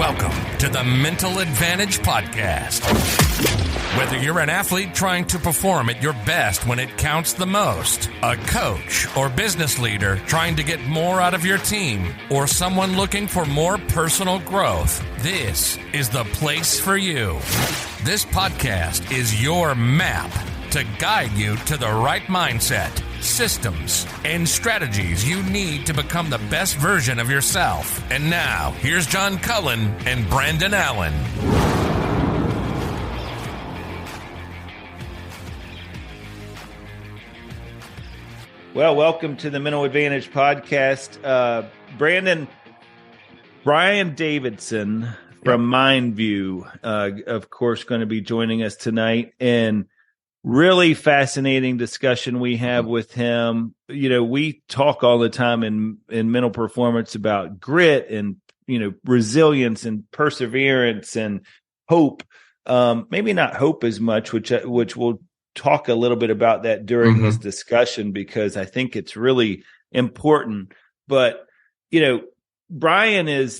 Welcome to the Mental Advantage Podcast. Whether you're an athlete trying to perform at your best when it counts the most, a coach or business leader trying to get more out of your team, or someone looking for more personal growth, this is the place for you. This podcast is your map to guide you to the right mindset, systems, and strategies you need to become the best version of yourself. And now, here's John Cullen and Brandon Allen. Well, welcome to the Mental Advantage Podcast. Brian Davidson from MindVue, of course, going to be joining us tonight. And really fascinating discussion we have with him. You know, we talk all the time in mental performance about grit and, resilience and perseverance and hope. Maybe not hope as much, which we'll talk a little bit about that during this discussion, because I think it's really important. But, Brian is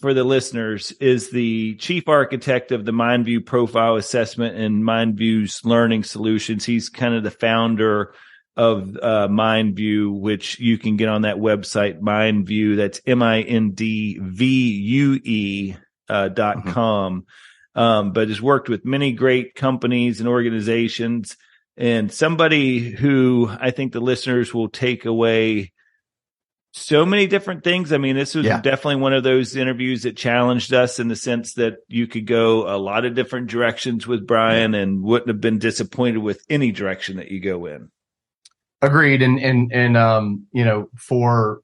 for the listeners, is the chief architect of the MindVue Profile assessment and MindVue's learning solutions. He's kind of the founder of MindVue, which you can get on that website, MindVue. That's MindVue.com. But has worked with many great companies and organizations, and somebody who I think the listeners will take away so many different things. I mean, this was definitely one of those interviews that challenged us in the sense that you could go a lot of different directions with Brian and wouldn't have been disappointed with any direction that you go in. Agreed. And for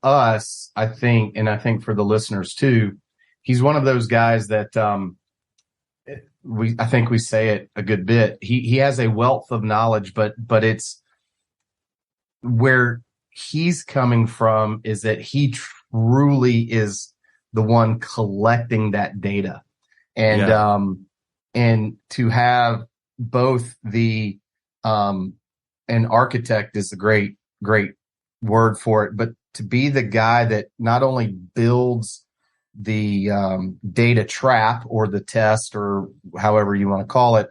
us, I think for the listeners too, he's one of those guys that, I think we say it a good bit. He has a wealth of knowledge, but it's, where he's coming from is that he truly is the one collecting that data. And to have both an architect is a great word for it, but to be the guy that not only builds the data trap or the test or however you want to call it,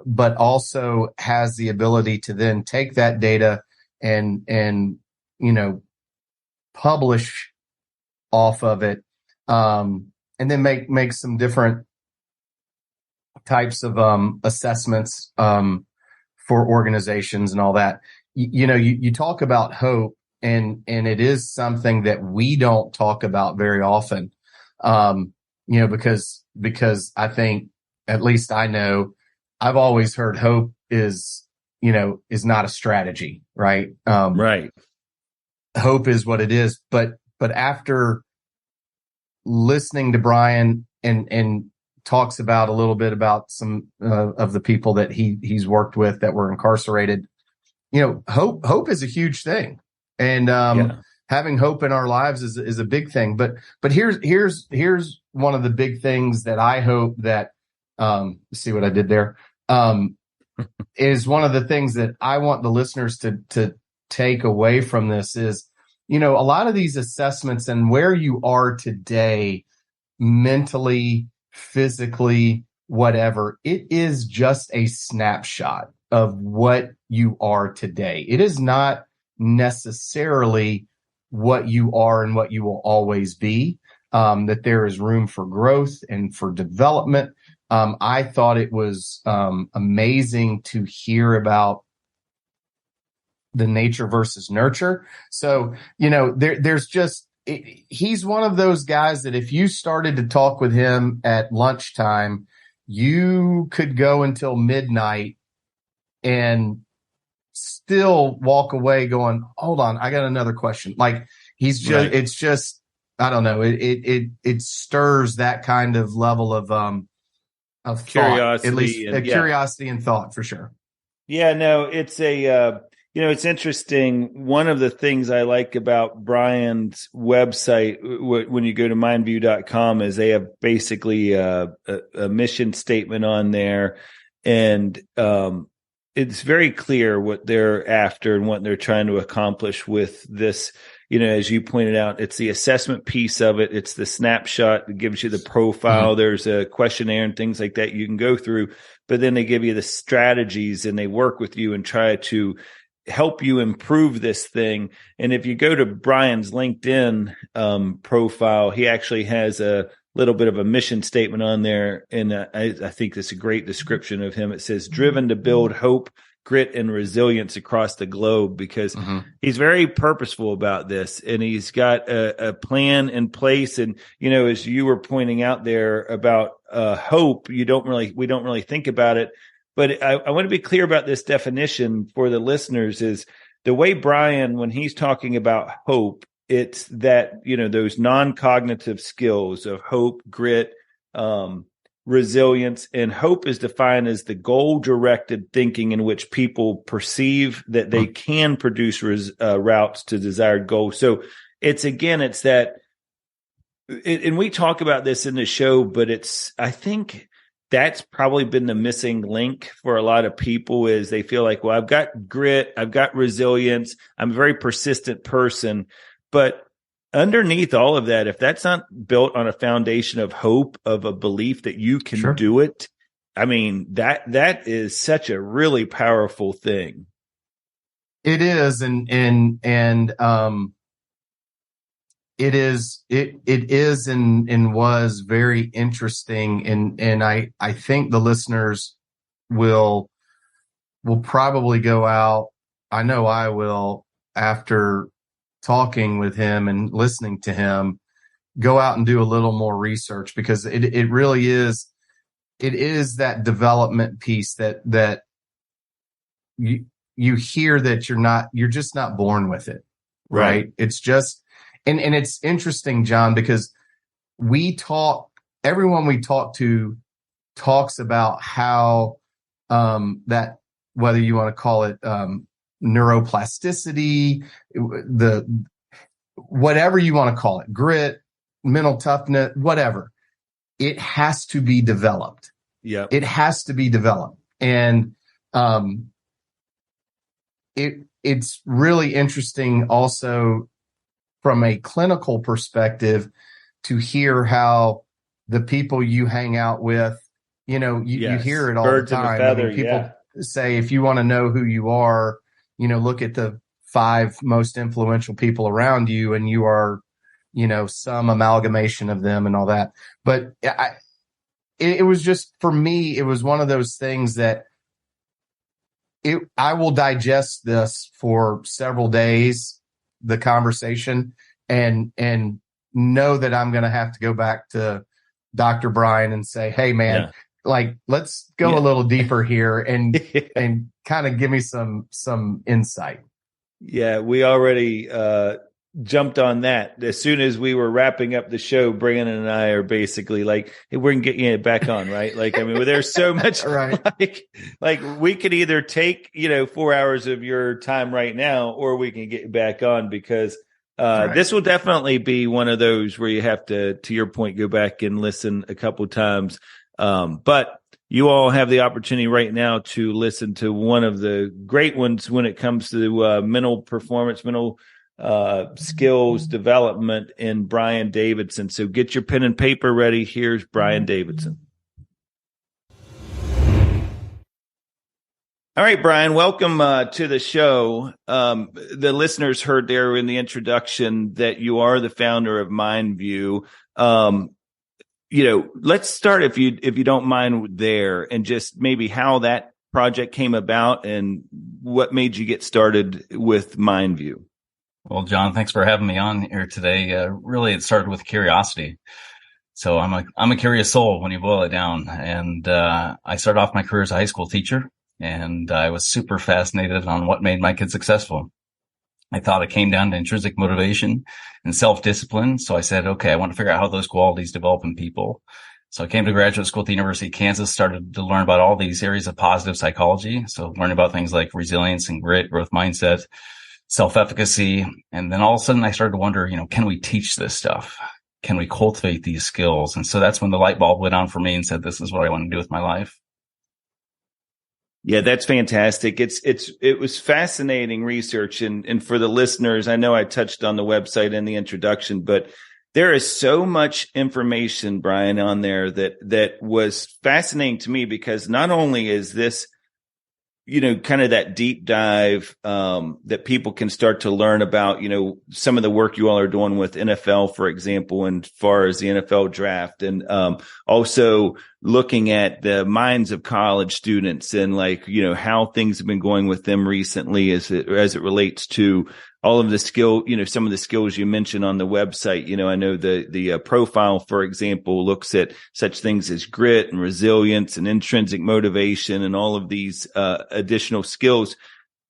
but also has the ability to then take that data and publish off of it, and then make some different types of assessments for organizations and all that. You talk about hope, and it is something that we don't talk about very often, because I think, at least I know, I've always heard hope is not a strategy, right? Right. Hope is what it is. But after listening to Brian and talks about a little bit about some of the people that he's worked with that were incarcerated, hope is a huge thing. And having hope in our lives is a big thing. But here's one of the big things that I hope that see what I did there. Is one of the things that I want the listeners to take away from this is, a lot of these assessments and where you are today, mentally, physically, whatever, it is just a snapshot of what you are today. It is not necessarily what you are and what you will always be, that there is room for growth and for development. I thought it was amazing to hear about the nature versus nurture. So, there's just, he's one of those guys that if you started to talk with him at lunchtime, you could go until midnight and still walk away going, hold on, I got another question. Like, he's just, It's just, I don't know, it stirs that kind of level of curiosity, thought, at least curiosity and thought, for sure. Yeah, no, it's it's interesting. One of the things I like about Brian's website, when you go to mindvue.com, is they have basically a mission statement on there, and it's very clear what they're after and what they're trying to accomplish with this as you pointed out, it's the assessment piece of it. It's the snapshot that gives you the profile. Mm-hmm. There's a questionnaire and things like that you can go through, but then they give you the strategies and they work with you and try to help you improve this thing. And if you go to Brian's LinkedIn profile, he actually has a little bit of a mission statement on there. And I think that's a great description of him. It says, driven to build hope, grit, and resilience across the globe, because he's very purposeful about this. And he's got a plan in place. And, as you were pointing out there about hope, we don't really think about it. But I want to be clear about this definition for the listeners is the way Brian, when he's talking about hope, it's that, those non-cognitive skills of hope, grit, resilience, and hope is defined as the goal-directed thinking in which people perceive that they can produce routes to desired goals. So it's that, and we talk about this in the show, but I think that's probably been the missing link for a lot of people is they feel like, well, I've got grit, I've got resilience, I'm a very persistent person. But underneath all of that, if that's not built on a foundation of hope, of a belief that you can do it, I mean, that is such a really powerful thing. It is. And it is and was very interesting. And I think the listeners will probably go out. I know I will, after talking with him and listening to him, go out and do a little more research, because it really is, it is that development piece that you hear that you're just not born with it. Right. It's just, and it's interesting, John, because everyone we talk to talks about how, that, whether you want to call it, neuroplasticity, whatever you want to call it, grit, mental toughness, whatever, it has to be developed. Yeah. It has to be developed. And, it's really interesting also from a clinical perspective to hear how the people you hang out with, you hear it all the time. Feather, people say, if you want to know who you are, look at the 5 most influential people around you, and you are, some amalgamation of them and all that. But it was just, for me, it was one of those things that I will digest this for several days, the conversation, and know that I'm going to have to go back to Dr. Brian and say, hey, man, let's go a little deeper here and and kind of give me some insight. Yeah, we already jumped on that. As soon as we were wrapping up the show, Brandon and I are basically like, hey, we're going to get you back on, right? Like, I mean, there's so much, like we could either take, 4 hours of your time right now, or we can get you back on, because this will definitely be one of those where you have to your point, go back and listen a couple times. But you all have the opportunity right now to listen to one of the great ones when it comes to mental performance, mental skills development in Brian Davidson. So get your pen and paper ready. Here's Brian Davidson. All right, Brian, welcome to the show. The listeners heard there in the introduction that you are the founder of MindVue. Let's start, if you don't mind, there, and just maybe how that project came about and what made you get started with MindVue. Well, John, thanks for having me on here today. Really, it started with curiosity. So I'm a curious soul when you boil it down. And I started off my career as a high school teacher, and I was super fascinated on what made my kids successful. I thought it came down to intrinsic motivation and self-discipline. So I said, okay, I want to figure out how those qualities develop in people. So I came to graduate school at the University of Kansas, started to learn about all these areas of positive psychology. So learning about things like resilience and grit, growth mindset, self-efficacy. And then all of a sudden I started to wonder, can we teach this stuff? Can we cultivate these skills? And so that's when the light bulb went on for me and said, this is what I want to do with my life. Yeah, that's fantastic. It was fascinating research. And for the listeners, I know I touched on the website in the introduction, but there is so much information, Brian, on there that was fascinating to me, because not only is this, kind of that deep dive that people can start to learn about, some of the work you all are doing with NFL, for example, and as far as the NFL draft, and also looking at the minds of college students and how things have been going with them recently as it relates to all of the skill, some of the skills you mentioned on the website. I know the profile, for example, looks at such things as grit and resilience and intrinsic motivation and all of these additional skills.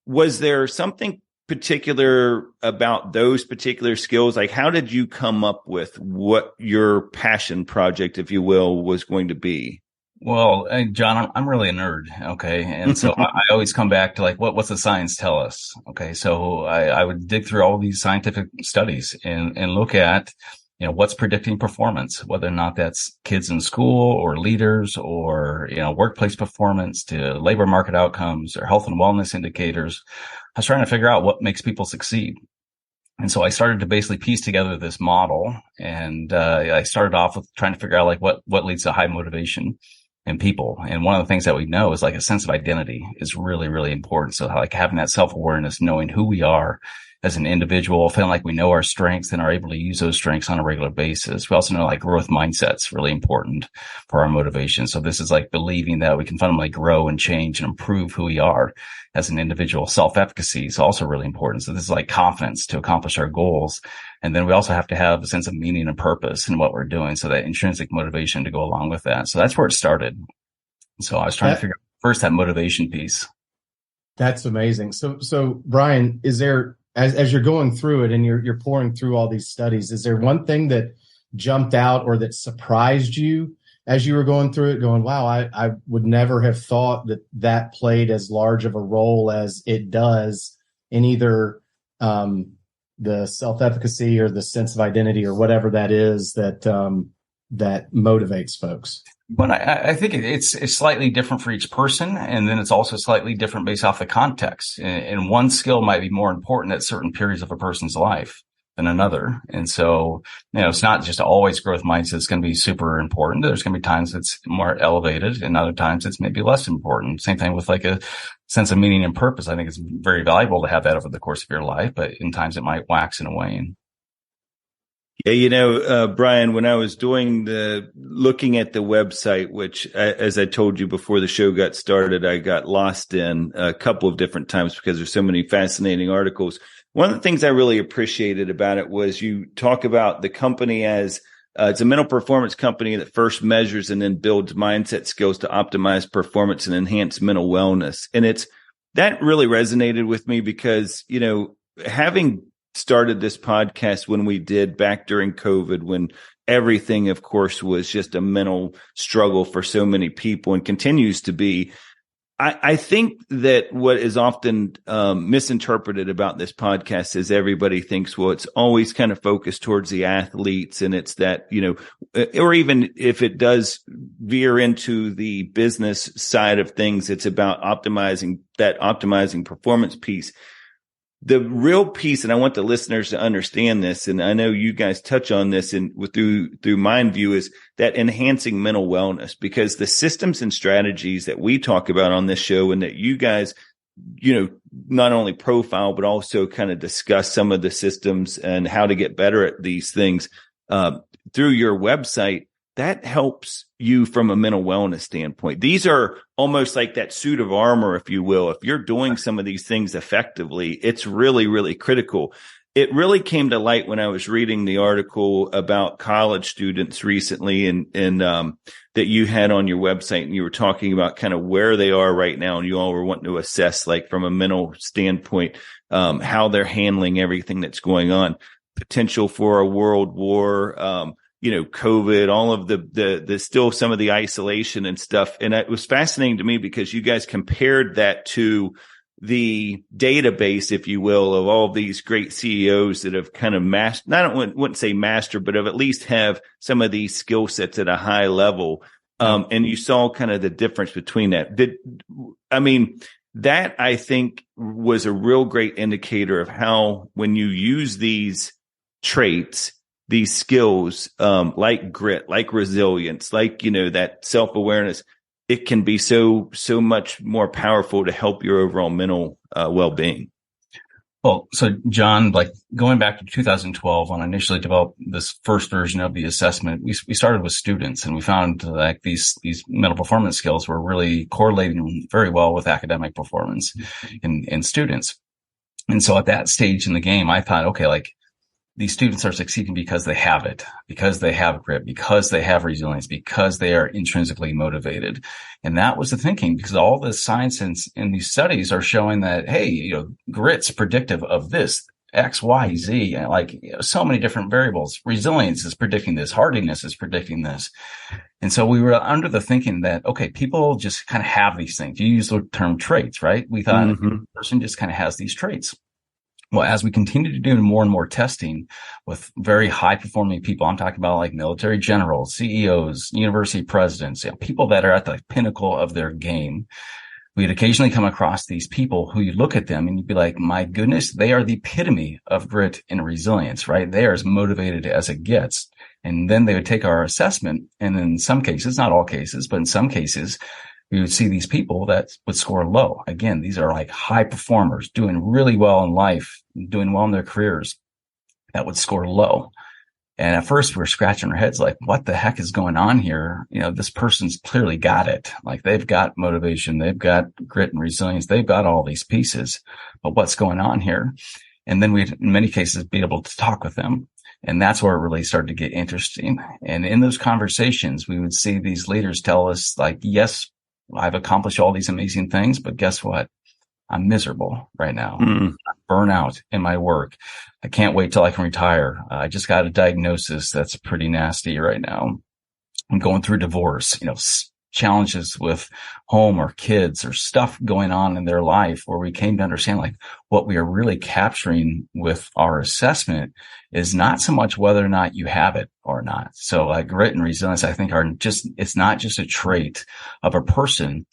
Was there something particular about those particular skills? Like, how did you come up with what your passion project, if you will, was going to be? Well, John, I'm really a nerd. Okay. And so I always come back to what's the science tell us? Okay. So I would dig through all these scientific studies and look at, what's predicting performance, whether or not that's kids in school or leaders or, workplace performance to labor market outcomes or health and wellness indicators. I was trying to figure out what makes people succeed. And so I started to basically piece together this model, and I started off with trying to figure out what leads to high motivation in people. And one of the things that we know is a sense of identity is really, really important. So having that self-awareness, knowing who we are as an individual, feeling like we know our strengths and are able to use those strengths on a regular basis. We also know growth mindset's really important for our motivation. So this is believing that we can fundamentally grow and change and improve who we are as an individual. Self-efficacy is also really important. So this is confidence to accomplish our goals. And then we also have to have a sense of meaning and purpose in what we're doing. So that intrinsic motivation to go along with that. So that's where it started. So I was trying to figure out first that motivation piece. That's amazing. So Brian, is there, as you're going through it and you're pouring through all these studies, is there one thing that jumped out or that surprised you as you were going through it, going, wow, I would never have thought that played as large of a role as it does in either the self-efficacy or the sense of identity or whatever that is that motivates folks? But I think it's slightly different for each person. And then it's also slightly different based off the context. And one skill might be more important at certain periods of a person's life than another. And so, it's not just always growth mindset that's going to be super important. There's going to be times it's more elevated and other times it's maybe less important. Same thing with a sense of meaning and purpose. I think it's very valuable to have that over the course of your life, but in times it might wax and wane. Yeah, Brian, when I was looking at the website, which, as I told you before the show got started, I got lost in a couple of different times because there's so many fascinating articles. One of the things I really appreciated about it was you talk about the company as it's a mental performance company that first measures and then builds mindset skills to optimize performance and enhance mental wellness. And that really resonated with me because, having started this podcast when we did back during COVID, when everything, of course, was just a mental struggle for so many people and continues to be. I think that what is often misinterpreted about this podcast is everybody thinks, well, it's always kind of focused towards the athletes, and it's that, or even if it does veer into the business side of things, it's about optimizing performance piece. The real piece, and I want the listeners to understand this, and I know you guys touch on this through MindVue, is that enhancing mental wellness, because the systems and strategies that we talk about on this show and that you guys, not only profile, but also kind of discuss some of the systems and how to get better at these things through your website, that helps you from a mental wellness standpoint. These are almost like that suit of armor, if you will. If you're doing some of these things effectively, it's really, really critical. It really came to light when I was reading the article about college students recently and that you had on your website, and you were talking about kind of where they are right now. And you all were wanting to assess, from a mental standpoint, how they're handling everything that's going on, potential for a world war, COVID, all of the still some of the isolation and stuff. And it was fascinating to me because you guys compared that to the database, if you will, of all of these great CEOs that have kind of wouldn't say master, but have at least have some of these skill sets at a high level. And you saw kind of the difference between that. That I think was a real great indicator of how when you use these traits, these skills, like grit, like resilience, like, that self-awareness, it can be so much more powerful to help your overall mental well-being. Well, so John, like going back to 2012, when I initially developed this first version of the assessment, we started with students, and we found like these mental performance skills were really correlating very well with academic performance in students. And so at that stage in the game, I thought, okay, like these students are succeeding because they have it, because they have grit, because they have resilience, because they are intrinsically motivated. And that was the thinking, because all the science in these studies are showing that, hey, grit's predictive of this, X, Y, Z, so many different variables. Resilience is predicting this. Hardiness is predicting this. And so we were under the thinking that, okay, people just kind of have these things. You use the term traits, right? We thought a person just kind of has these traits. Well, as we continue to do more and more testing with very high performing people, I'm talking about like military generals, CEOs, university presidents, people that are at the pinnacle of their game. We'd occasionally come across these people who you look at them and you'd be like, my goodness, they are the epitome of grit and resilience, right? They are as motivated as it gets. And then they would take our assessment. And in some cases, not all cases, but in some cases, we would see these people that would score low. Again, these are like high performers doing really well in life, doing well in their careers, that would score low. And at first we were scratching our heads like, what the heck is going on here? This person's clearly got it. Like they've got motivation. They've got grit and resilience. They've got all these pieces, but what's going on here? And then we'd, in many cases, be able to talk with them. And that's where it really started to get interesting. And in those conversations, we would see these leaders tell us like, yes, I've accomplished all these amazing things, but guess what? I'm miserable right now. I'm burnt out in my work. I can't wait till I can retire. I just got a diagnosis that's pretty nasty right now. I'm going through divorce, challenges with home or kids or stuff going on in their life, where we came to understand like what we are really capturing with our assessment is not so much whether or not you have it or not. So like grit and resilience, I think it's not just a trait of a person,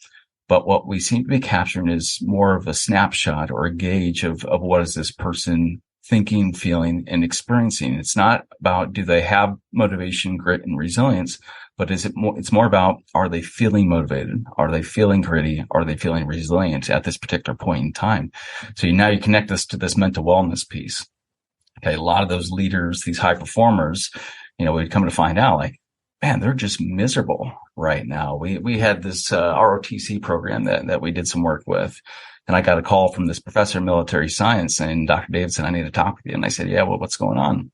but what we seem to be capturing is more of a snapshot or a gauge of what is this person thinking, feeling, and experiencing. It's not about do they have motivation, grit, and resilience, but it's more about, are they feeling motivated? Are they feeling gritty? Are they feeling resilient at this particular point in time? So now you connect this to this mental wellness piece. Okay. A lot of those leaders, these high performers, we'd come to find out like, man, they're just miserable right now. We had this ROTC program that we did some work with. And I got a call from this professor of military science saying, Dr. Davidson, I need to talk with you. And I said, yeah, well, what's going on?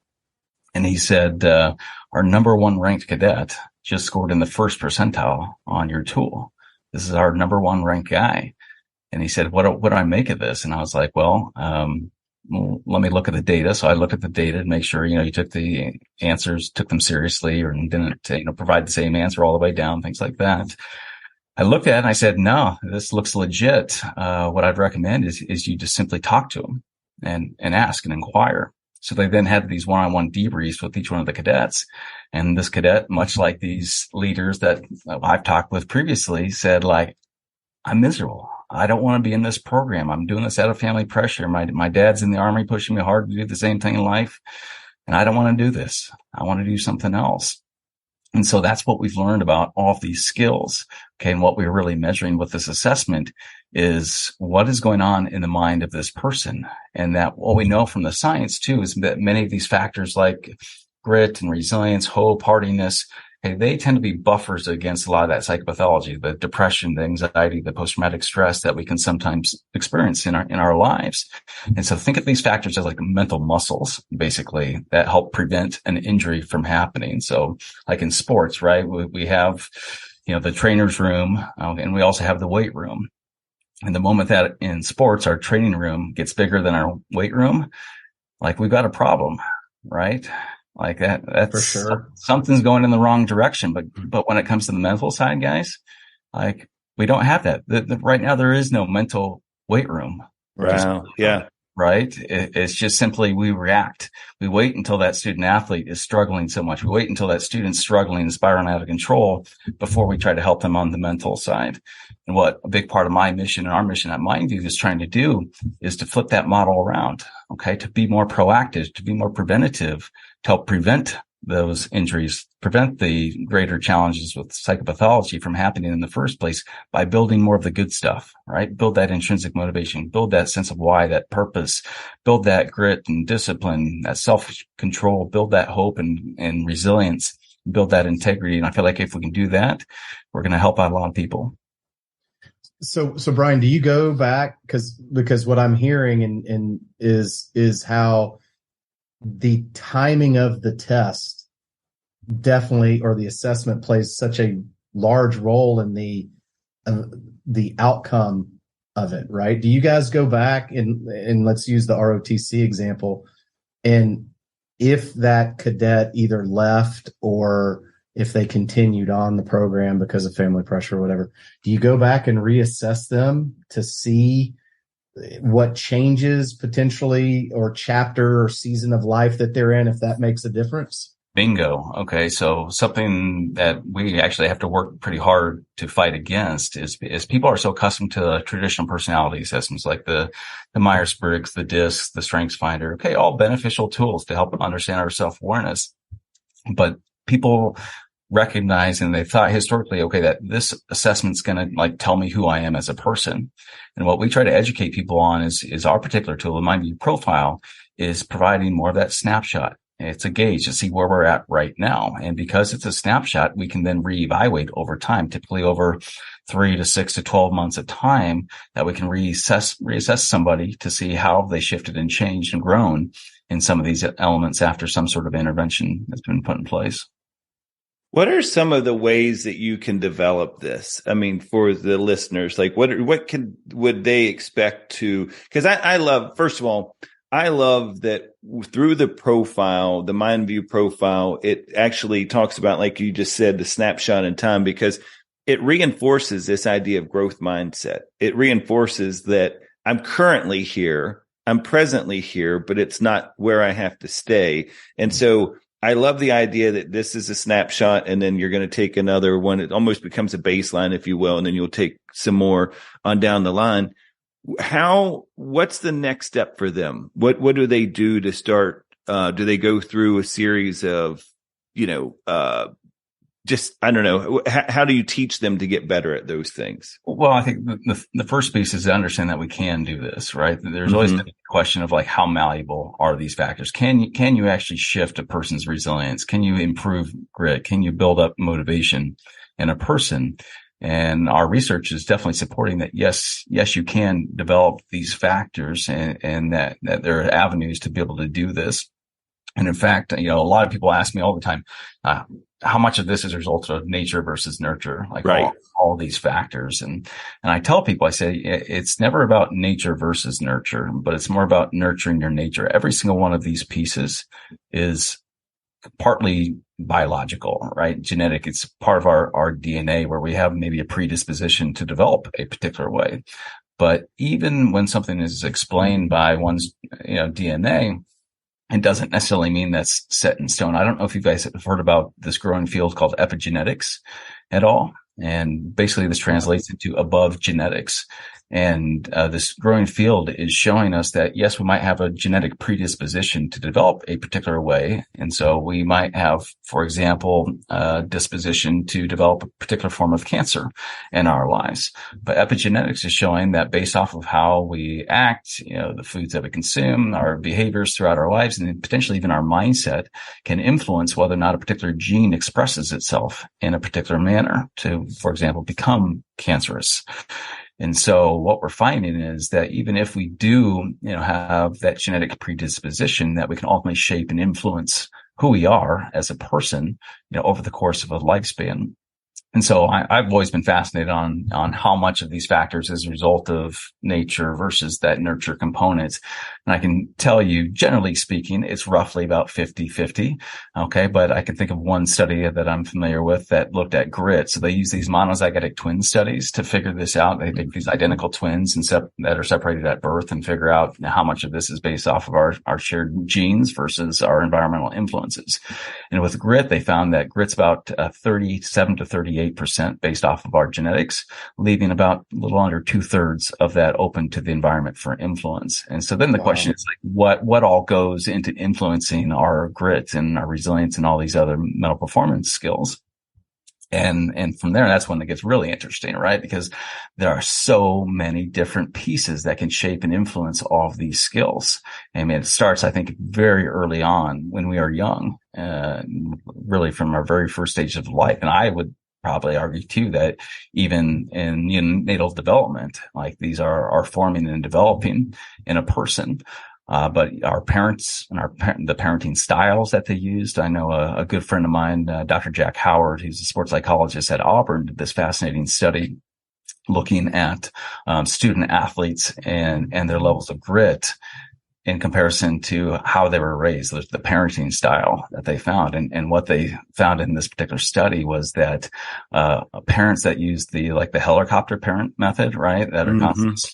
And he said, our number one ranked cadet just scored in the first percentile on your tool. This is our number one ranked guy. And he said, what do I make of this? And I was like, well, let me look at the data. So I looked at the data to make sure, you took the answers, took them seriously, or didn't, provide the same answer all the way down, things like that. I looked at it and I said, no, this looks legit. What I'd recommend is you just simply talk to them and ask and inquire. So they then had these one-on-one debriefs with each one of the cadets. And this cadet, much like these leaders that I've talked with previously, said like, I'm miserable. I don't want to be in this program. I'm doing this out of family pressure. My dad's in the Army pushing me hard to do the same thing in life. And I don't want to do this. I want to do something else. And so that's what we've learned about all of these skills. Okay. And what we're really measuring with this assessment is what is going on in the mind of this person. And that what we know from the science too is that many of these factors like grit and resilience, hope, hardiness, okay, they tend to be buffers against a lot of that psychopathology, the depression, the anxiety, the post-traumatic stress that we can sometimes experience in our lives. And so think of these factors as like mental muscles, basically, that help prevent an injury from happening. So like in sports, right, we have, the trainer's room, and we also have the weight room. And the moment that in sports, our training room gets bigger than our weight room, like we've got a problem, right? Like that's for sure. Something's going in the wrong direction. But when it comes to the mental side, guys, like we don't have that. Right now, there is no mental weight room. Wow. Yeah. right? It's just simply we react. We wait until that student athlete is struggling so much. We wait until that student's struggling and spiraling out of control before we try to help them on the mental side. And what a big part of my mission and our mission at MindVue is trying to do is to flip that model around, okay? To be more proactive, to be more preventative, to help prevent those injuries, prevent the greater challenges with psychopathology from happening in the first place by building more of the good stuff, right? Build that intrinsic motivation, build that sense of why, that purpose, build that grit and discipline, that self-control, build that hope and resilience, build that integrity. And I feel like if we can do that, we're going to help out a lot of people. So Brian, do you go back? Because what I'm hearing and is how the timing of the test definitely, or the assessment, plays such a large role in the outcome of it, right? Do you guys go back and let's use the ROTC example, and if that cadet either left or if they continued on the program because of family pressure or whatever, do you go back and reassess them to see what changes potentially, or chapter or season of life that they're in, if that makes a difference? Bingo. Okay. So something that we actually have to work pretty hard to fight against is people are so accustomed to traditional personality assessments like the Myers-Briggs, the DISC, the Strengths Finder. Okay. All beneficial tools to help understand our self-awareness. But people recognize, and they thought historically, okay, that this assessment's going to like tell me who I am as a person. And what we try to educate people on is our particular tool, the MindVue Profile, is providing more of that snapshot. It's a gauge to see where we're at right now. And because it's a snapshot, we can then reevaluate over time, typically over 3 to 6 to 12 months of time, that we can reassess somebody to see how they shifted and changed and grown in some of these elements after some sort of intervention has been put in place. What are some of the ways that you can develop this? I mean, for the listeners, like would they expect to, because I love, first of all, I love that through the profile, the MindVue Profile, it actually talks about, like you just said, the snapshot in time, because it reinforces this idea of growth mindset. It reinforces that I'm currently here, I'm presently here, but it's not where I have to stay. And so I love the idea that this is a snapshot, and then you're going to take another one. It almost becomes a baseline, if you will, and then you'll take some more on down the line. What's the next step for them? What do they do to start? Do they go through a series of, I don't know. How do you teach them to get better at those things? Well, I think the first piece is to understand that we can do this, right? There's always been a question of like, how malleable are these factors? Can you actually shift a person's resilience? Can you improve grit? Can you build up motivation in a person? And our research is definitely supporting that. Yes, you can develop these factors, and that there are avenues to be able to do this. And in fact, a lot of people ask me all the time, how much of this is a result of nature versus nurture, like right. all these factors. And I tell people, I say, it's never about nature versus nurture, but it's more about nurturing your nature. Every single one of these pieces is partly biological, right? Genetic. It's part of our DNA, where we have maybe a predisposition to develop a particular way. But even when something is explained by one's, DNA, it doesn't necessarily mean that's set in stone. I don't know if you guys have heard about this growing field called epigenetics at all. And basically this translates into above genetics. And this growing field is showing us that, yes, we might have a genetic predisposition to develop a particular way. And so we might have, for example, a disposition to develop a particular form of cancer in our lives. But epigenetics is showing that based off of how we act, the foods that we consume, our behaviors throughout our lives, and potentially even our mindset, can influence whether or not a particular gene expresses itself in a particular manner to, for example, become cancerous. And so what we're finding is that even if we do, have that genetic predisposition, that we can ultimately shape and influence who we are as a person, over the course of a lifespan. And so I've always been fascinated on how much of these factors is a result of nature versus that nurture component. And I can tell you, generally speaking, it's roughly about 50-50. Okay. But I can think of one study that I'm familiar with that looked at grit. So they use these monozygotic twin studies to figure this out. They take these identical twins that are separated at birth and figure out how much of this is based off of our shared genes versus our environmental influences. And with grit, they found that grit's about 37 to 38% based off of our genetics, leaving about a little under 2/3 of that open to the environment for influence. And so then the question is like, what all goes into influencing our grit and our resilience and all these other mental performance skills? And from there, that's when it gets really interesting, right? Because there are so many different pieces that can shape and influence all of these skills. I mean, it starts, I think, very early on when we are young, really from our very first stage of life. And I would probably argue too that even in neonatal development, like these are forming and developing in a person. But our parents and the parenting styles that they used. I know a good friend of mine, Dr. Jack Howard, who's a sports psychologist at Auburn, did this fascinating study looking at student athletes and their levels of grit in comparison to how they were raised, the parenting style that they found. And what they found in this particular study was that parents that used the helicopter parent method, right, that are constantly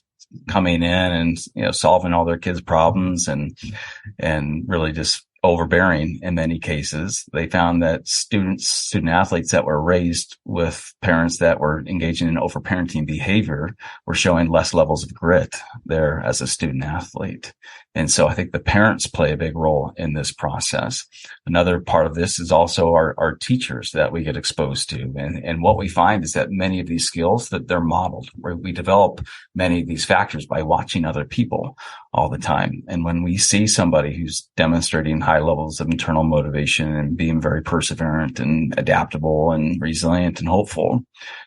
coming in and, solving all their kids' problems and really just overbearing in many cases. They found that student athletes that were raised with parents that were engaging in overparenting behavior were showing less levels of grit there as a student athlete. And so I think the parents play a big role in this process. Another part of this is also our teachers that we get exposed to. And what we find is that many of these skills that they're modeled, where we develop many of these factors by watching other people all the time. And when we see somebody who's demonstrating high levels of internal motivation and being very perseverant and adaptable and resilient and hopeful,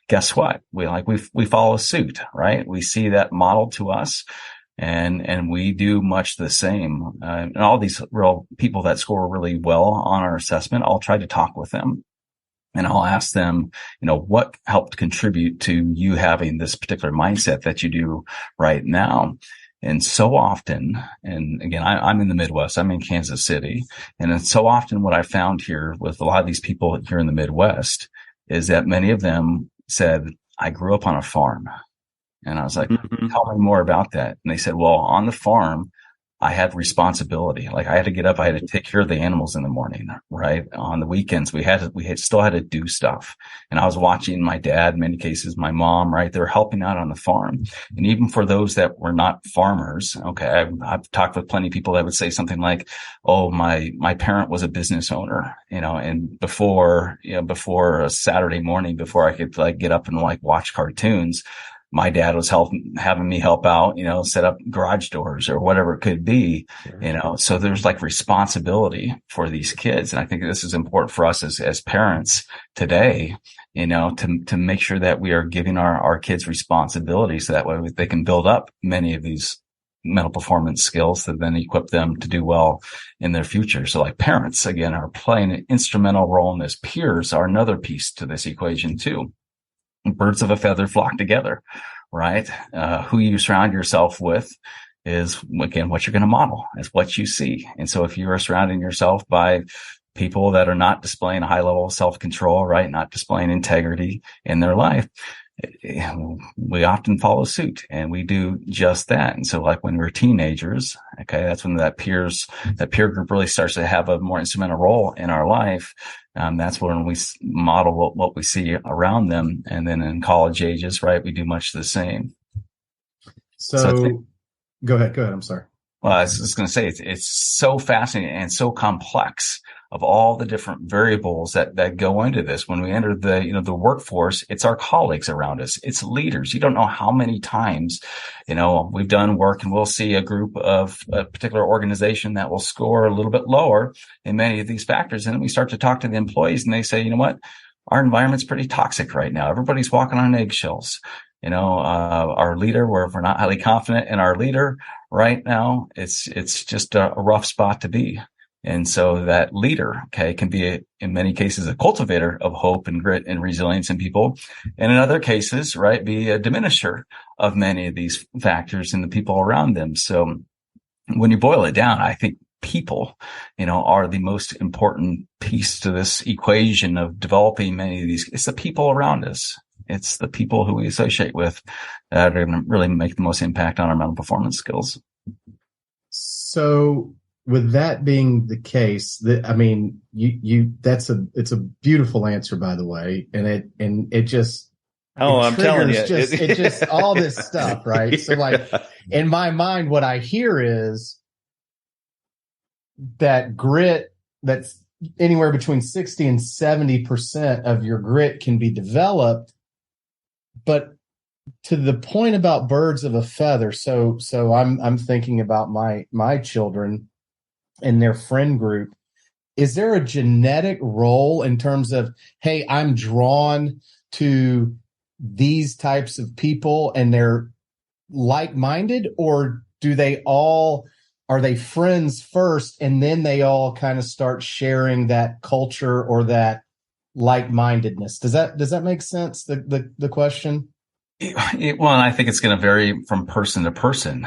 guess what? We follow suit, right? We see that modeled to us. And we do much the same. And all these real people that score really well on our assessment, I'll try to talk with them and I'll ask them, what helped contribute to you having this particular mindset that you do right now? And so often, and again, I'm in the Midwest, I'm in Kansas City. And then so often what I found here with a lot of these people here in the Midwest is that many of them said, I grew up on a farm. And I was like, tell me more about that. And they said, well, on the farm, I had responsibility. Like I had to get up. I had to take care of the animals in the morning, right? On the weekends, we still had to do stuff. And I was watching my dad, in many cases, my mom, right? They were helping out on the farm. And even for those that were not farmers, okay, I've talked with plenty of people that would say something like, oh, my parent was a business owner, and before a Saturday morning, before I could get up and watch cartoons, my dad was having me help out, set up garage doors or whatever it could be, so there's responsibility for these kids. And I think this is important for us as parents today, to make sure that we are giving our kids responsibility so that way they can build up many of these mental performance skills that then equip them to do well in their future. So parents, again, are playing an instrumental role in this. Peers are another piece to this equation too. Birds of a feather flock together, right? Who you surround yourself with is, again, what you're going to model. It's what you see. And so if you are surrounding yourself by people that are not displaying a high level of self-control, right? Not displaying integrity in their life, we often follow suit and we do just that. And so when we're teenagers, okay, that's when that peer group really starts to have a more instrumental role in our life. That's when we model what we see around them. And then in college ages, right, we do much the same. So go ahead. I'm sorry. Well, I was just going to say, it's so fascinating and so complex of all the different variables that go into this. When we enter the workforce, it's our colleagues around us. It's leaders. You don't know how many times, we've done work and we'll see a group of a particular organization that will score a little bit lower in many of these factors. And then we start to talk to the employees and they say, you know what? Our environment's pretty toxic right now. Everybody's walking on eggshells. Our leader, if we're not highly confident in our leader right now, it's just a rough spot to be. And so that leader, okay, can be in many cases a cultivator of hope and grit and resilience in people. And in other cases, right, be a diminisher of many of these factors in the people around them. So when you boil it down, I think people, are the most important piece to this equation of developing many of these. It's the people around us. It's the people who we associate with that are going to really make the most impact on our mental performance skills. So with that being the case, it's a beautiful answer, by the way. And it just, I'm telling you, it just all this stuff, right? Yeah. So like in my mind, what I hear is that grit, that's anywhere between 60 and 70% of your grit can be developed. But to the point about birds of a feather, so I'm thinking about my children and their friend group. Is there a genetic role in terms of, hey, I'm drawn to these types of people and they're like-minded, or are they friends first and then they all kind of start sharing that culture or that like-mindedness? Does that make sense? The question? Well, and I think it's going to vary from person to person.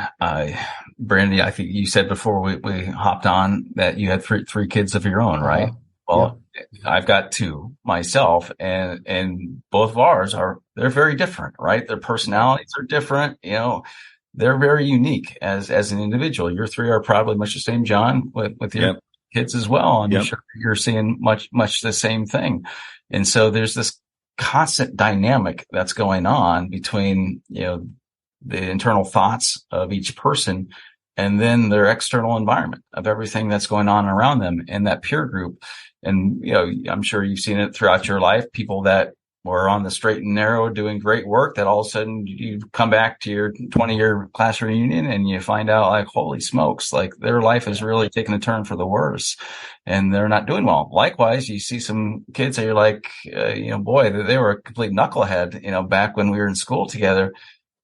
Brandy, I think you said before we hopped on that you had three kids of your own, right? Well, yeah. I've got two myself, and both of ours they're very different, right? Their personalities are different. They're very unique as an individual. Your three are probably much the same, John, with your kids as well. And I'm sure you're seeing much the same thing. And so there's this constant dynamic that's going on between, the internal thoughts of each person and then their external environment of everything that's going on around them in that peer group. And, I'm sure you've seen it throughout your life, people that were on the straight and narrow doing great work that all of a sudden you come back to your 20-year class reunion and you find out like, holy smokes, like their life has really taken a turn for the worse and they're not doing well. Likewise, you see some kids that you're like, boy, they were a complete knucklehead, back when we were in school together.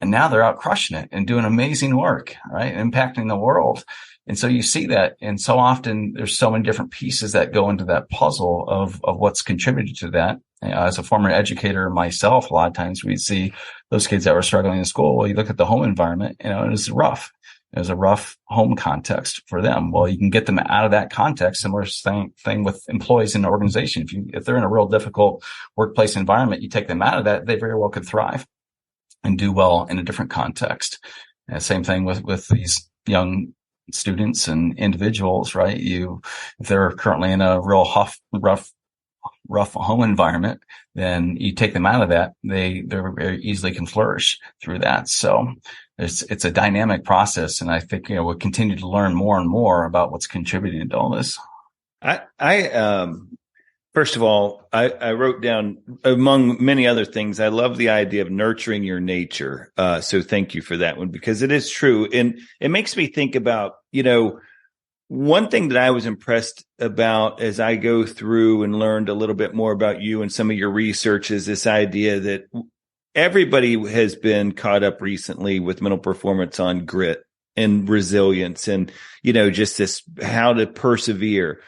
And now they're out crushing it and doing amazing work, right? Impacting the world. And so you see that. And so often there's so many different pieces that go into that puzzle of what's contributed to that. As a former educator myself, a lot of times we'd see those kids that were struggling in school. Well, you look at the home environment, it was rough. It was a rough home context for them. Well, you can get them out of that context. Similar thing with employees in an organization. If they're in a real difficult workplace environment, you take them out of that, they very well could thrive and do well in a different context. Same thing with these young students and individuals, right? If they're currently in a real rough home environment, then you take them out of that, they very easily can flourish through that. So it's a dynamic process. And I think, we'll continue to learn more and more about what's contributing to all this. First of all, I wrote down, among many other things, I love the idea of nurturing your nature. So thank you for that one, because it is true. And it makes me think about, one thing that I was impressed about as I go through and learned a little bit more about you and some of your research is this idea that everybody has been caught up recently with mental performance on grit and resilience and, just this, how to persevere.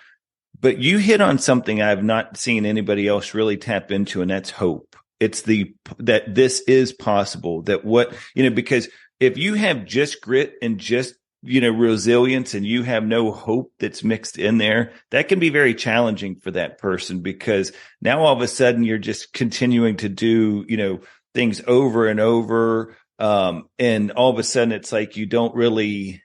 But you hit on something I've not seen anybody else really tap into, and that's hope. It's that this is possible, because if you have just grit and just, resilience and you have no hope that's mixed in there, that can be very challenging for that person, because now all of a sudden you're just continuing to do, things over and over. And all of a sudden it's like you don't really,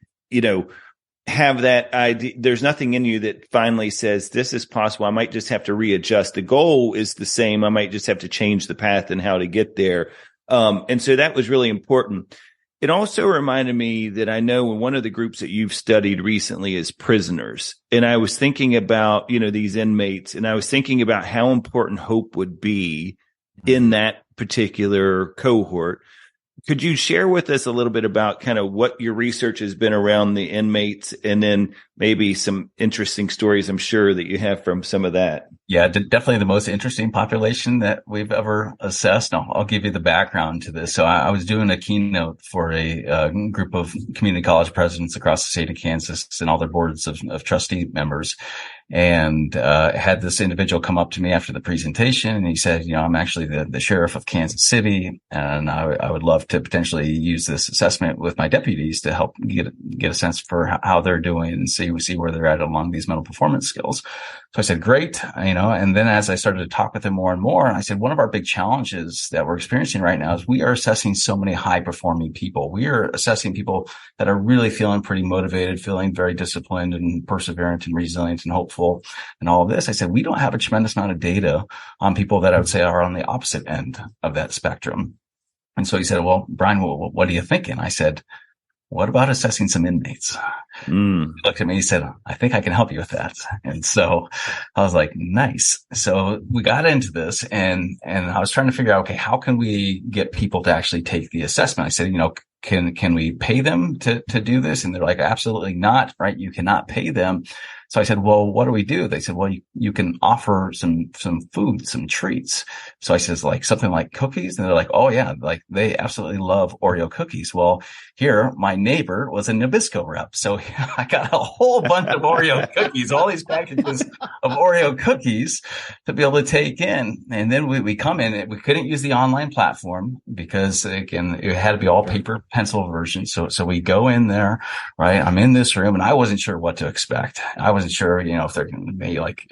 have that idea. There's nothing in you that finally says this is possible. I might just have to readjust. The goal is the same. I might just have to change the path and how to get there. And so that was really important. It also reminded me that I know one of the groups that you've studied recently is prisoners. And I was thinking about, these inmates, and I was thinking about how important hope would be in that particular cohort. Could you share with us a little bit about kind of what your research has been around the inmates, and then maybe some interesting stories I'm sure that you have from some of that? Yeah, definitely the most interesting population that we've ever assessed. I'll give you the background to this. So I was doing a keynote for a group of community college presidents across the state of Kansas and all their boards of trustee members. And had this individual come up to me after the presentation, and he said, I'm actually the sheriff of Kansas City, and I would love to potentially use this assessment with my deputies to help get a sense for how they're doing and see where they're at along these mental performance skills. So I said, great, and then as I started to talk with him more and more, I said, one of our big challenges that we're experiencing right now is we are assessing so many high performing people. We are assessing people that are really feeling pretty motivated, feeling very disciplined and perseverant and resilient and hopeful and all of this. I said, we don't have a tremendous amount of data on people that I would say are on the opposite end of that spectrum. And so he said, well, Brian, what are you thinking? I said, what about assessing some inmates? He looked at me, he said, I think I can help you with that. And so I was like, nice. So we got into this and I was trying to figure out, okay, how can we get people to actually take the assessment? I said, can we pay them to do this? And they're like, absolutely not, right? You cannot pay them. So I said, well, what do we do? They said, well, you can offer some food, some treats. So I says, like something like cookies. And they're like, oh yeah, like they absolutely love Oreo cookies. Well, here, my neighbor was a Nabisco rep. So I got a whole bunch of Oreo cookies, all these packages of Oreo cookies to be able to take in. And then we come in, we couldn't use the online platform because again, it had to be all paper pencil version. So we go in there, right? I'm in this room and I wasn't sure what to expect. I wasn't sure, if they're going to be like,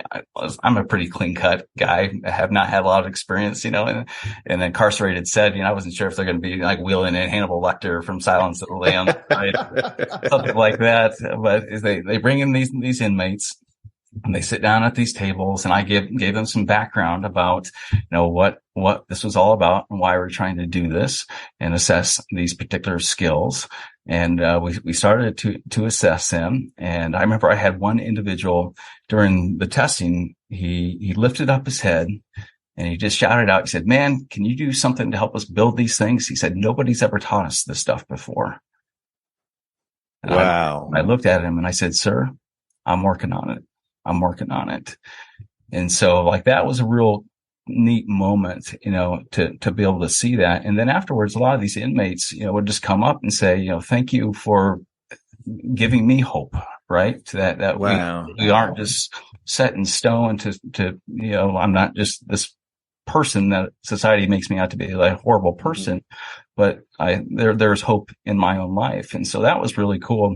I'm a pretty clean cut guy. I have not had a lot of experience, and Incarcerated said, I wasn't sure if they're going to be like wheeling in Hannibal Lecter from Silence of the Lambs, right? Something like that. But they bring in these inmates and they sit down at these tables and I gave them some background about, what this was all about and why we're trying to do this and assess these particular skills. And we started to assess them. And I remember I had one individual during the testing, he lifted up his head and he just shouted out, he said, man, can you do something to help us build these things? He said, nobody's ever taught us this stuff before. And wow. I looked at him and I said, sir, I'm working on it. And so like that was a real neat moment, to be able to see that. And then afterwards, a lot of these inmates, would just come up and say, thank you for giving me hope, right? That wow. we aren't just set in stone to I'm not just this person that society makes me out to be like a horrible person, but there's hope in my own life. And so that was really cool.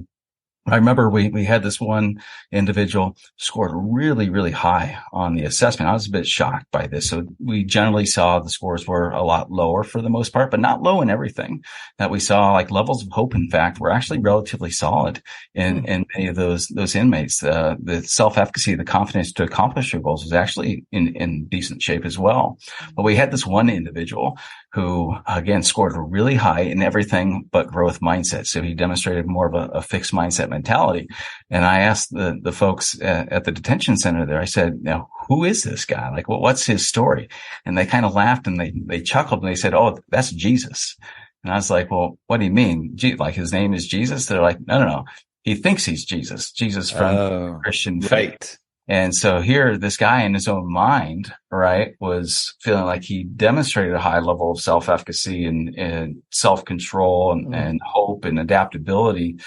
I remember we had this one individual scored really, really high on the assessment. I was a bit shocked by this. So we generally saw the scores were a lot lower for the most part, but not low in everything that we saw. Like levels of hope, in fact, were actually relatively solid in many of those inmates. The self-efficacy, the confidence to accomplish your goals was actually in decent shape as well. But we had this one individual who, again, scored really high in everything but growth mindset. So he demonstrated more of a fixed mindset mentality. And I asked the folks at the detention center there, I said, now, who is this guy? Like, what's his story? And they kind of laughed and they chuckled and they said, oh, that's Jesus. And I was like, well, what do you mean? Like his name is Jesus? They're like, no. He thinks he's Jesus from Christian faith. Right. And so here, this guy in his own mind, right, was feeling like he demonstrated a high level of self-efficacy and self-control and hope and adaptability.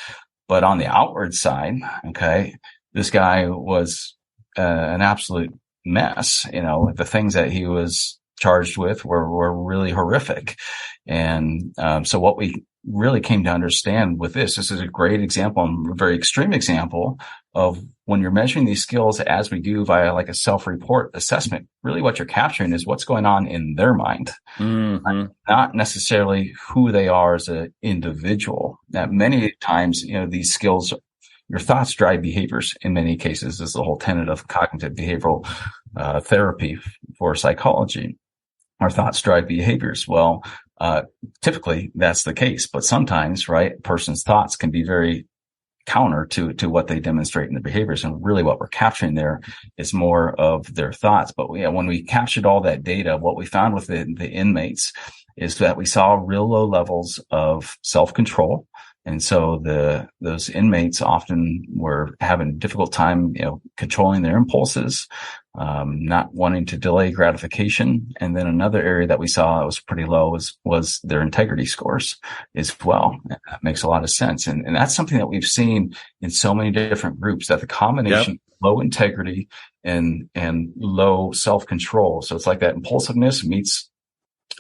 But on the outward side, okay, this guy was an absolute mess. The things that he was charged with were really horrific. And so what we really came to understand with this is a great example and a very extreme example of when you're measuring these skills as we do via like a self-report assessment, really what you're capturing is what's going on in their mind, not necessarily who they are as an individual. Now, many times, these skills, your thoughts drive behaviors in many cases is the whole tenet of cognitive behavioral therapy for psychology. Our thoughts drive behaviors. Well, typically that's the case, but sometimes, right, a person's thoughts can be very counter to what they demonstrate in their behaviors. And really what we're capturing there is more of their thoughts. But when we captured all that data, what we found with the inmates is that we saw real low levels of self-control. And so those inmates often were having a difficult time, controlling their impulses, not wanting to delay gratification. And then another area that we saw was pretty low was their integrity scores as well. And that makes a lot of sense. And that's something that we've seen in so many different groups, that the combination of low integrity and low self-control. So it's like that impulsiveness meets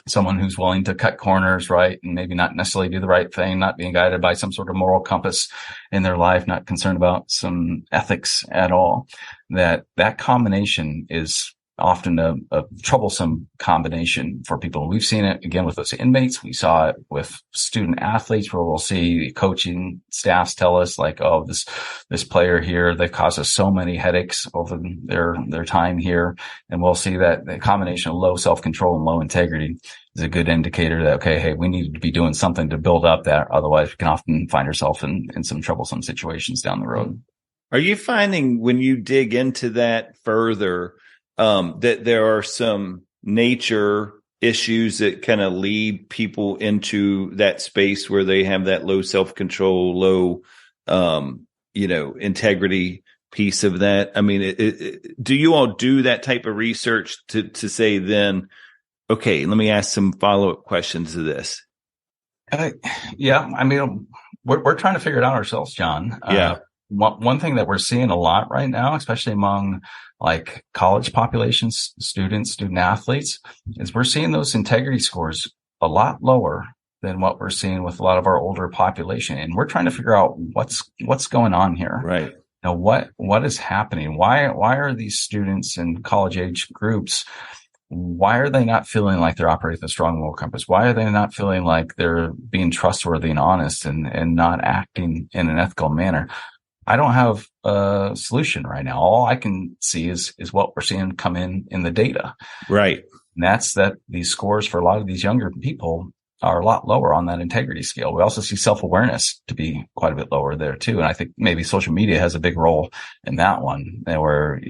someone who's willing to cut corners, right? And maybe not necessarily do the right thing, not being guided by some sort of moral compass in their life, not concerned about some ethics at all. That combination is often a troublesome combination for people. We've seen it again with those inmates. We saw it with student athletes, where we'll see coaching staffs tell us like, oh, this player here, they've caused us so many headaches over their time here. And we'll see that the combination of low self-control and low integrity is a good indicator that, okay, hey, we need to be doing something to build up that. Otherwise, we can often find ourselves in some troublesome situations down the road. Are you finding when you dig into that further, that there are some nature issues that kind of lead people into that space where they have that low self-control, low, integrity piece of that? I mean, do you all do that type of research to say then, okay, let me ask some follow-up questions to this? Yeah. I mean, we're trying to figure it out ourselves, John. Yeah. One thing that we're seeing a lot right now, especially among like college populations, student athletes, is we're seeing those integrity scores a lot lower than what we're seeing with a lot of our older population. And we're trying to figure out what's going on here. Right. Now, what is happening? Why are these students in college age groups, why are they not feeling like they're operating with a strong moral compass? Why are they not feeling like they're being trustworthy and honest and not acting in an ethical manner? I don't have a solution right now. All I can see is what we're seeing come in the data. Right. And that's that these scores for a lot of these younger people are a lot lower on that integrity scale. We also see self-awareness to be quite a bit lower there too. And I think maybe social media has a big role in that one, where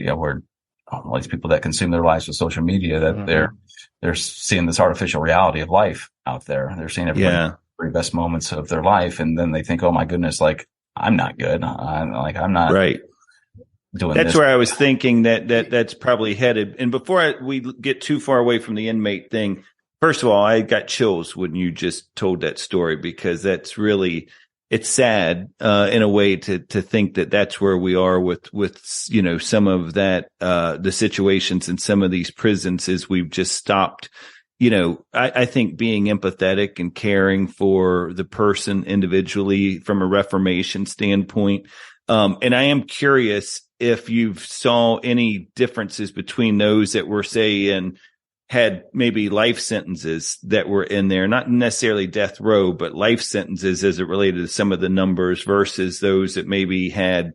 all these people that consume their lives with social media, that they're seeing this artificial reality of life out there. They're seeing everybody's very best moments of their life. And then they think, oh my goodness, like, I'm not good. I'm not right. Doing that's this. where I was thinking that's probably headed. And before we get too far away from the inmate thing, first of all, I got chills when you just told that story, because that's really, it's sad in a way to think that that's where we are with some of that the situations in some of these prisons is we've just stopped. I think being empathetic and caring for the person individually from a reformation standpoint. And I am curious if you saw any differences between those that were, say, had maybe life sentences that were in there, not necessarily death row, but life sentences as it related to some of the numbers versus those that maybe had,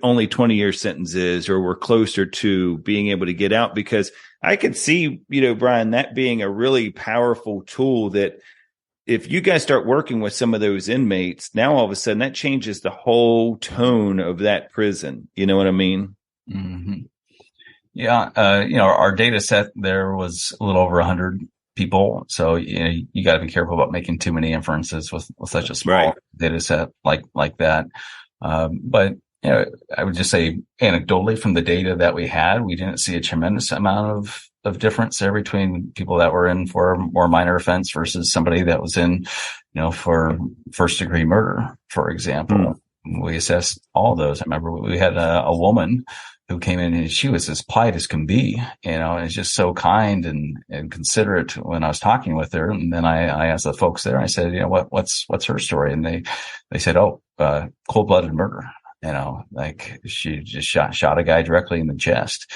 only 20-year sentences or were closer to being able to get out. Because I could see, Brian, that being a really powerful tool that if you guys start working with some of those inmates, now all of a sudden that changes the whole tone of that prison. You know what I mean? Mm-hmm. Yeah. Our data set there was a little over 100 people. So, you got to be careful about making too many inferences with such a small data set like that. But I would just say anecdotally from the data that we had, we didn't see a tremendous amount of difference there between people that were in for a more minor offense versus somebody that was in, for first degree murder, for example. We assessed all of those. I remember we had a woman who came in and she was as polite as can be, and just so kind and considerate when I was talking with her. And then I asked the folks there, I said, what's her story? And they said, cold-blooded murder. Like she just shot a guy directly in the chest.